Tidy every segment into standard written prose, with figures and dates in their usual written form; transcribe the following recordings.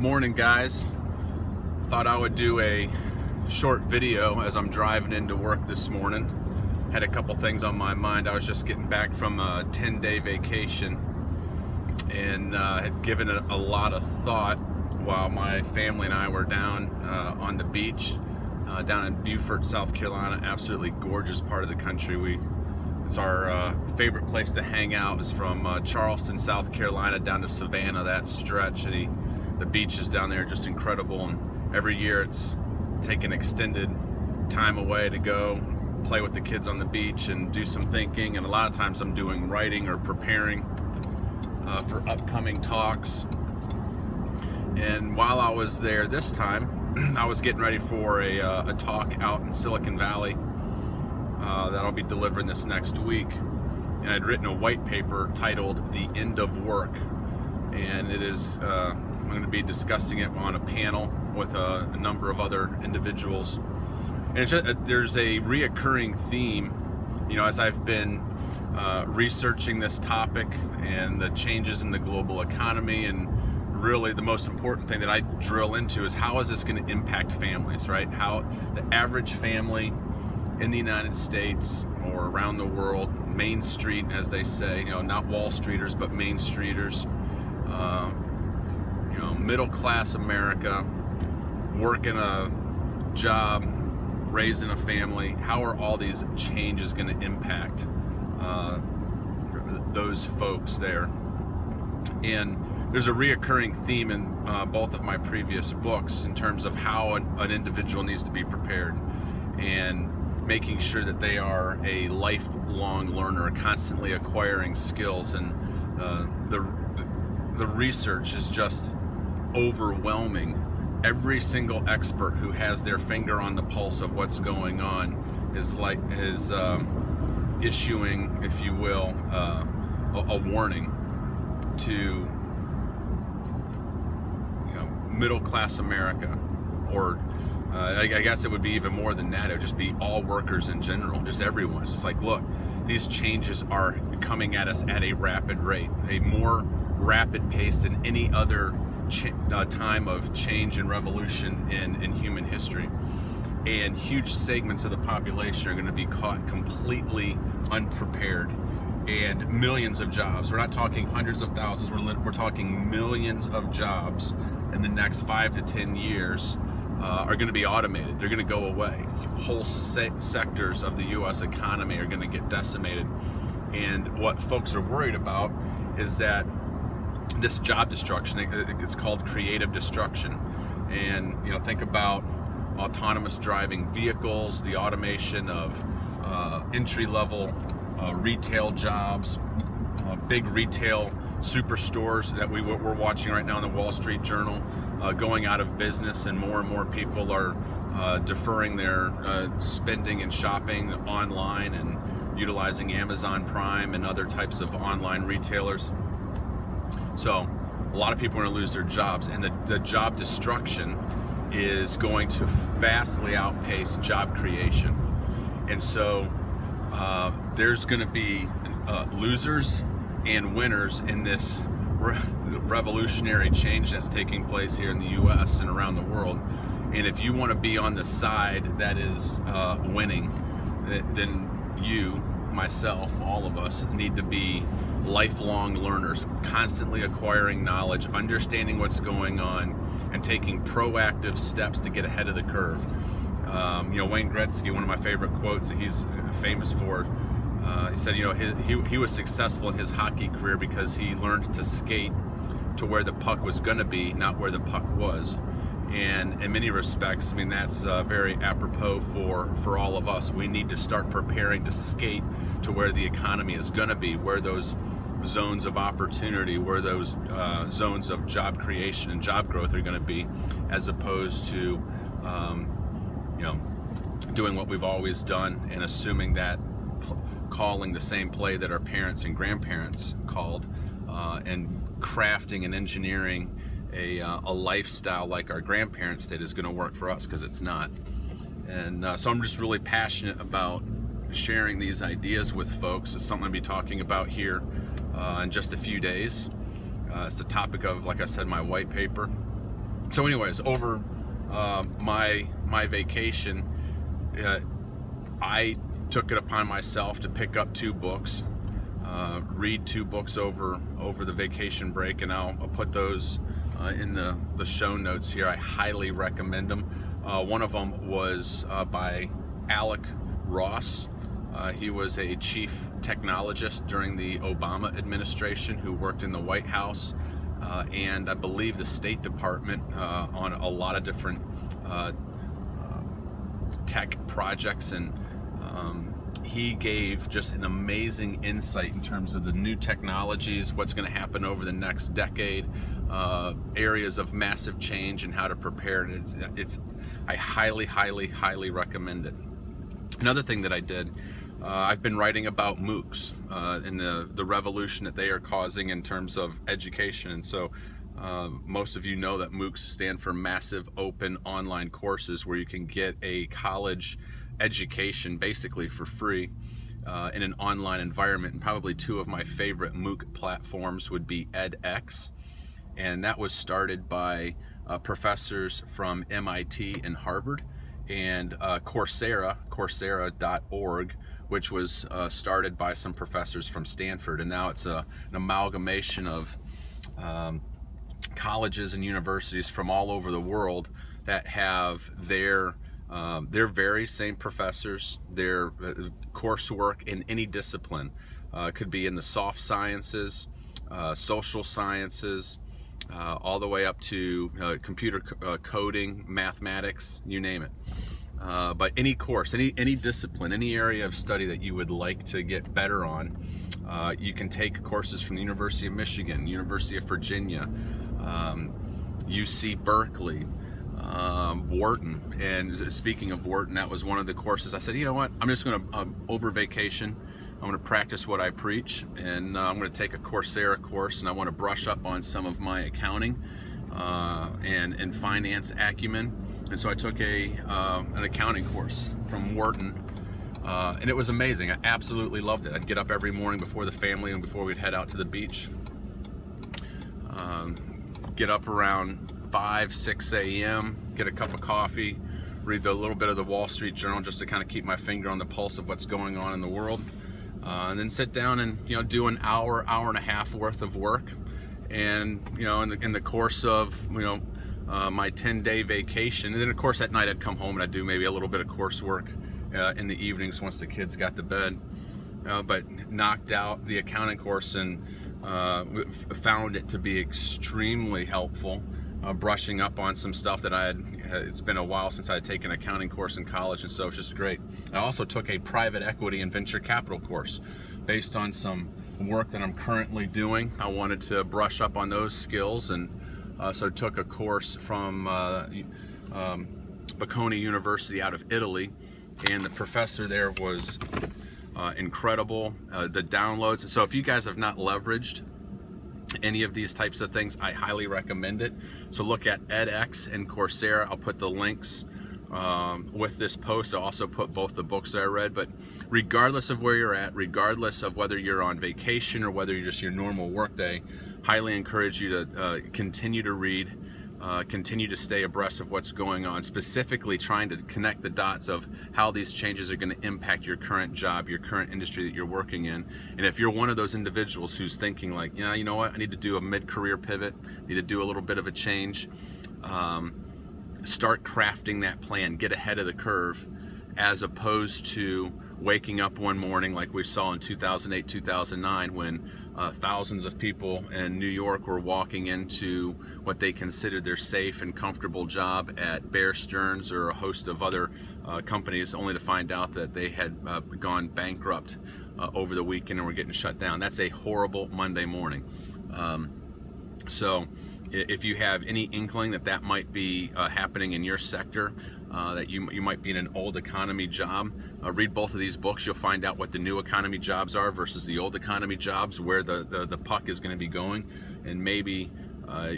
Morning, guys. Thought I would do a short video as I'm driving into work this morning. Had a couple things on my mind. I was just getting back from a 10-day vacation and had given it a lot of thought while my family and I were down on the beach down in Beaufort, South Carolina. Absolutely gorgeous part of the country. It's our favorite place to hang out. Is from Charleston, South Carolina down to Savannah, that stretch. The beaches down there are just incredible, and every year it's taken extended time away to go play with the kids on the beach and do some thinking, and a lot of times I'm doing writing or preparing for upcoming talks. And while I was there this time, I was getting ready for a talk out in Silicon Valley that I'll be delivering this next week, and I'd written a white paper titled "The End of Work," and it is I'm going to be discussing it on a panel with a number of other individuals. And it's just, there's a reoccurring theme, you know, as I've been researching this topic and the changes in the global economy, and really the most important thing that I drill into is how is this going to impact families, right? How the average family in the United States or around the world, Main Street, as they say, you know, not Wall Streeters, but Main Streeters, you know, middle-class America, working a job, raising a family, how are all these changes going to impact those folks there? And there's a reoccurring theme in both of my previous books in terms of how an individual needs to be prepared and making sure that they are a lifelong learner, constantly acquiring skills. And the research is just overwhelming. Every single expert who has their finger on the pulse of what's going on is issuing, if you will, a warning to, you know, middle-class America, or I guess it would be even more than that. It would just be all workers in general, just everyone. It's just like, look, these changes are coming at us at a rapid rate, a more rapid pace than any other time of change and revolution in human history. And huge segments of the population are going to be caught completely unprepared, and millions of jobs, we're not talking hundreds of thousands, we're talking millions of jobs in the next 5 to 10 years are going to be automated. They're going to go away. Whole sectors of the U.S. economy are going to get decimated. And what folks are worried about is that this job destruction, it's called creative destruction. And, you know, think about autonomous driving vehicles, the automation of entry-level retail jobs, big retail superstores that we're watching right now in the Wall Street Journal going out of business, and more people are deferring their spending and shopping online and utilizing Amazon Prime and other types of online retailers. So a lot of people are going to lose their jobs, and the job destruction is going to vastly outpace job creation. And so there's going to be losers and winners in this revolutionary change that's taking place here in the U.S. and around the world. And if you want to be on the side that is winning, then you, myself, all of us need to be lifelong learners, constantly acquiring knowledge, understanding what's going on, and taking proactive steps to get ahead of the curve. You know, Wayne Gretzky, one of my favorite quotes that he's famous for, he said, you know, he was successful in his hockey career because he learned to skate to where the puck was going to be, not where the puck was. And in many respects, I mean, that's very apropos for all of us. We need to start preparing to skate to where the economy is going to be, where those zones of opportunity, where those zones of job creation and job growth are going to be, as opposed to, you know, doing what we've always done and assuming that calling the same play that our parents and grandparents called, and crafting and engineering a lifestyle like our grandparents did is going to work for us, because it's not. And so I'm just really passionate about sharing these ideas with folks. It's something I'll be talking about here in just a few days. It's the topic of, like I said, my white paper. So anyways, over my vacation, I took it upon myself to pick up 2 books, read 2 books over the vacation break, and I'll put those in the show notes here. I highly recommend them. One of them was by Alec Ross. He was a chief technologist during the Obama administration who worked in the White House and I believe the State Department on a lot of different tech projects, and he gave just an amazing insight in terms of the new technologies, what's going to happen over the next decade, areas of massive change, and how to prepare. And I highly recommend it. Another thing that I did, I've been writing about MOOCs and the revolution that they are causing in terms of education. And so most of you know that MOOCs stand for Massive Open Online Courses, where you can get a college education basically for free in an online environment. And probably 2 of my favorite MOOC platforms would be edX, and that was started by professors from MIT and Harvard, and Coursera.org, which was started by some professors from Stanford. And now it's an amalgamation of colleges and universities from all over the world that have their very same professors, their coursework in any discipline. Could be in the soft sciences, social sciences, all the way up to computer coding, mathematics, you name it. But any course, any discipline, any area of study that you would like to get better on, you can take courses from the University of Michigan, University of Virginia, UC Berkeley, Wharton. And speaking of Wharton, that was one of the courses I said, you know what, I'm just going to, over vacation, I'm going to practice what I preach, and I'm going to take a Coursera course, and I want to brush up on some of my accounting and finance acumen. And so I took an accounting course from Wharton, and it was amazing. I absolutely loved it. I'd get up every morning before the family and before we'd head out to the beach. Get up around 5, 6 a.m., get a cup of coffee, read a little bit of the Wall Street Journal just to kind of keep my finger on the pulse of what's going on in the world. And then sit down and do an hour and a half worth of work. And in the course of my 10-day vacation, and then of course at night I'd come home and I'd do maybe a little bit of coursework in the evenings once the kids got to bed. But knocked out the accounting course and found it to be extremely helpful. Brushing up on some stuff that it's been a while since I had taken an accounting course in college, and so it's just great. I also took a private equity and venture capital course based on some work that I'm currently doing. I wanted to brush up on those skills, and so I took a course from Bocconi University out of Italy, and the professor there was incredible. The downloads, so if you guys have not leveraged any of these types of things, I highly recommend it. So look at edX and Coursera. I'll put the links with this post. I'll also put both the books that I read. But regardless of where you're at, regardless of whether you're on vacation or whether you're just your normal work day, highly encourage you to continue to read, continue to stay abreast of what's going on, specifically trying to connect the dots of how these changes are going to impact your current job, your current industry that you're working in. And if you're one of those individuals who's thinking like, yeah, you know what, I need to do a mid-career pivot, need to do a little bit of a change, start crafting that plan, get ahead of the curve, as opposed to waking up one morning like we saw in 2008, 2009, when thousands of people in New York were walking into what they considered their safe and comfortable job at Bear Stearns or a host of other companies, only to find out that they had gone bankrupt over the weekend and were getting shut down. That's a horrible Monday morning. So if you have any inkling that that might be happening in your sector, that you might be in an old economy job, read both of these books. You'll find out what the new economy jobs are versus the old economy jobs, where the puck is going to be going, and maybe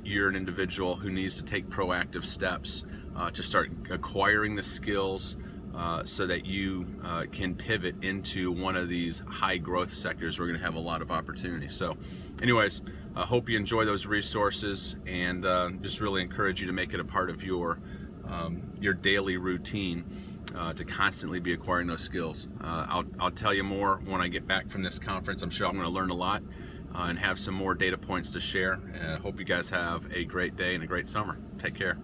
you're an individual who needs to take proactive steps to start acquiring the skills, so that you can pivot into one of these high growth sectors. We're going to have a lot of opportunity. So anyways, I hope you enjoy those resources, and just really encourage you to make it a part of your daily routine to constantly be acquiring those skills. I'll tell you more when I get back from this conference. I'm sure I'm going to learn a lot and have some more data points to share. I hope you guys have a great day and a great summer. Take care.